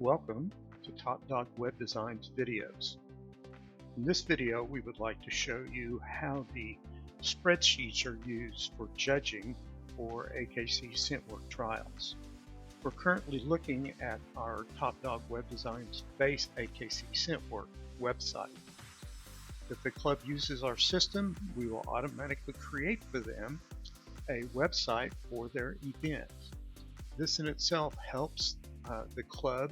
Welcome to Top Dog Web Design's videos. In this video, we would like to show you how the spreadsheets are used for judging for AKC scentwork trials. We're currently looking at our Top Dog Web Design's base AKC scentwork website. If the club uses our system, we will automatically create for them a website for their event. This in itself helps the club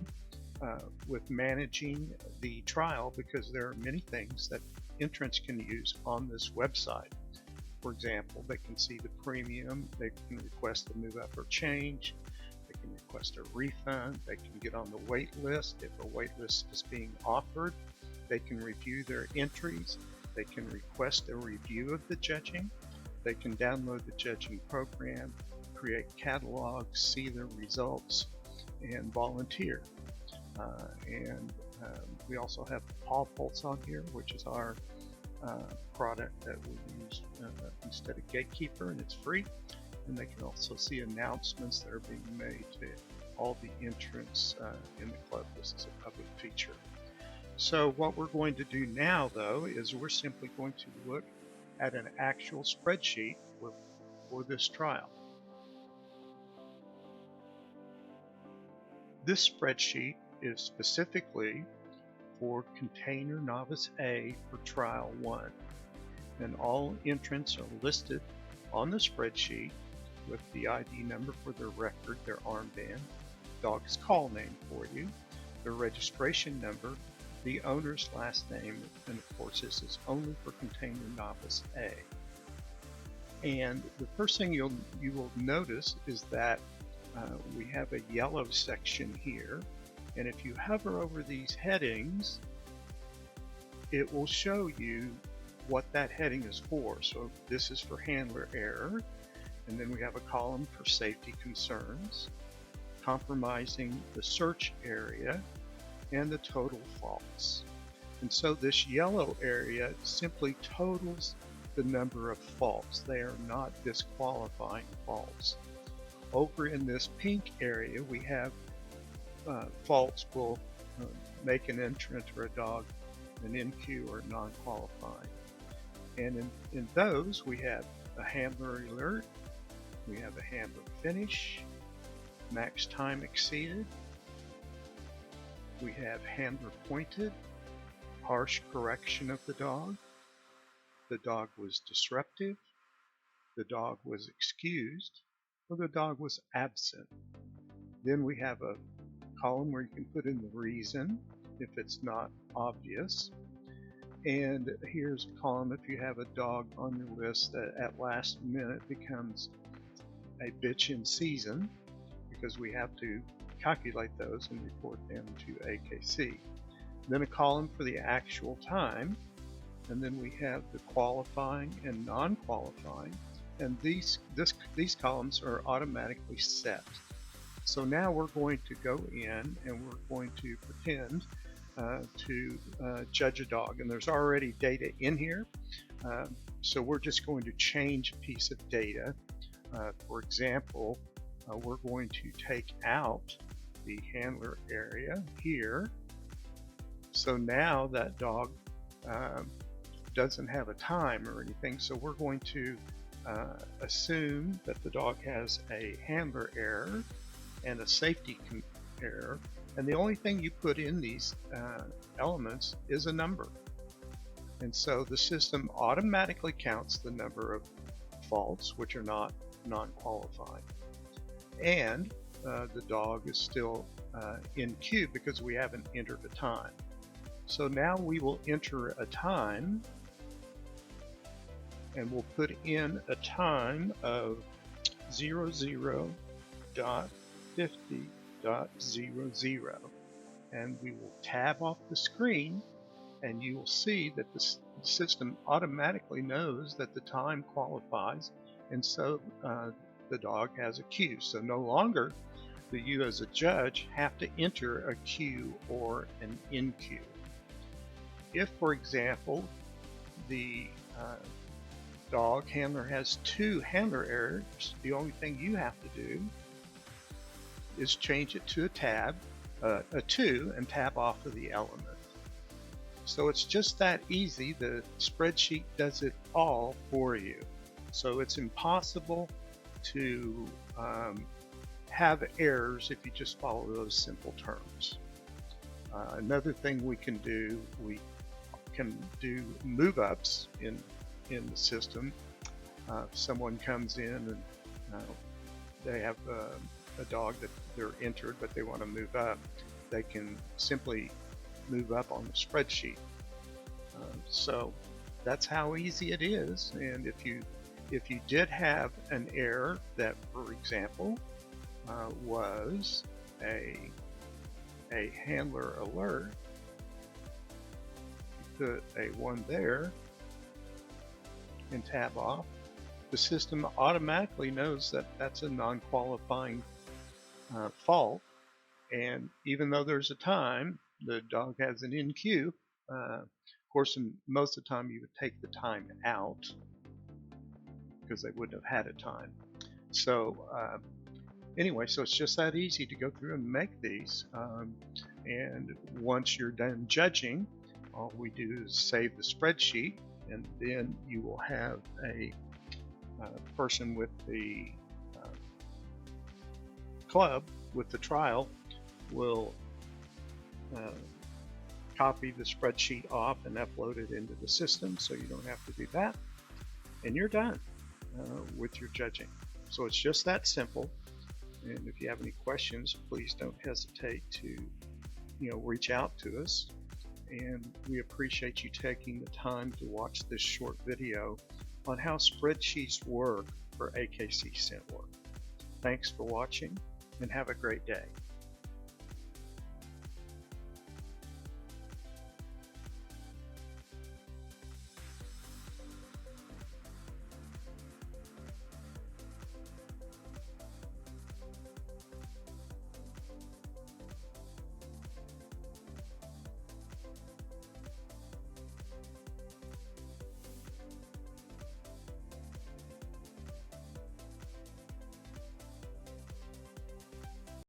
with managing the trial because there are many things that entrants can use on this website. For example, they can see the premium, they can request a move up or change, they can request a refund, they can get on the wait list if a wait list is being offered, they can review their entries, they can request a review of the judging, they can download the judging program, create catalogs, see their results, and volunteer. We also have Paw Pulse on here, which is our product that we use instead of Gatekeeper, and it's free. And they can also see announcements that are being made to all the entrants in the club. This is a public feature. So what we're going to do now, though, is we're simply going to look at an actual spreadsheet for this trial. This spreadsheet is specifically for Container Novice A for Trial 1, and all entrants are listed on the spreadsheet with the ID number for their record, their armband, dog's call name for you, their registration number, the owner's last name, and of course this is only for Container Novice A. And the first thing you will notice is that we have a yellow section here, and if you hover over these headings, it will show you what that heading is for. So this is for handler error, and then we have a column for safety concerns, compromising the search area, and the total faults. And so this yellow area simply totals the number of faults. They are not disqualifying faults. Over in this pink area, we have faults will make an entrant or a dog an NQ or non-qualifying. And in those, we have a handler alert, we have a handler finish, max time exceeded, we have handler pointed, harsh correction of the dog was disruptive, the dog was excused, or the dog was absent. Then we have a column where you can put in the reason if it's not obvious. And here's a column if you have a dog on your list that at last minute becomes a bitch in season, because we have to calculate those and report them to AKC. Then a column for the actual time, and then we have the qualifying and non-qualifying, and these columns are automatically set. So now we're going to go in and we're going to pretend to judge a dog, and there's already data in here, so we're just going to change a piece of data. For example, we're going to take out the handler area here, so now that dog doesn't have a time or anything, so we're going to assume that the dog has a handler error and a safety error, and the only thing you put in these elements is a number. And so the system automatically counts the number of faults which are not non-qualifying, and the dog is still in queue because we haven't entered a time. So now we will enter a time, and we'll put in a time of 00.50.00, and we will tab off the screen, and you will see that the system automatically knows that the time qualifies, and so the dog has a queue. So no longer do you as a judge have to enter a queue or an in queue. If, for example, the dog handler has 2 handler errors, the only thing you have to do is change it to a tab, a 2 and tab off of the element. So it's just that easy. The spreadsheet does it all for you. So it's impossible to have errors if you just follow those simple terms. Another thing we can do move ups in the system. If someone comes in and they have a dog that they're entered but they want to move up, they can simply move up on the spreadsheet. So that's how easy it is. And if you did have an error that, for example, was a handler alert, you put a 1 there and tab off, the system automatically knows that that's a non-qualifying fault. And even though there's a time, the dog has an NQ. Of course, most of the time you would take the time out because they wouldn't have had a time. So anyway, so it's just that easy to go through and make these. And once you're done judging, all we do is save the spreadsheet, and then you will have a person with the club with the trial will copy the spreadsheet off and upload it into the system, so you don't have to do that, and you're done with your judging. So it's just that simple. And if you have any questions, please don't hesitate to reach out to us. And we appreciate you taking the time to watch this short video on how spreadsheets work for AKC scent work. Thanks for watching, and have a great day.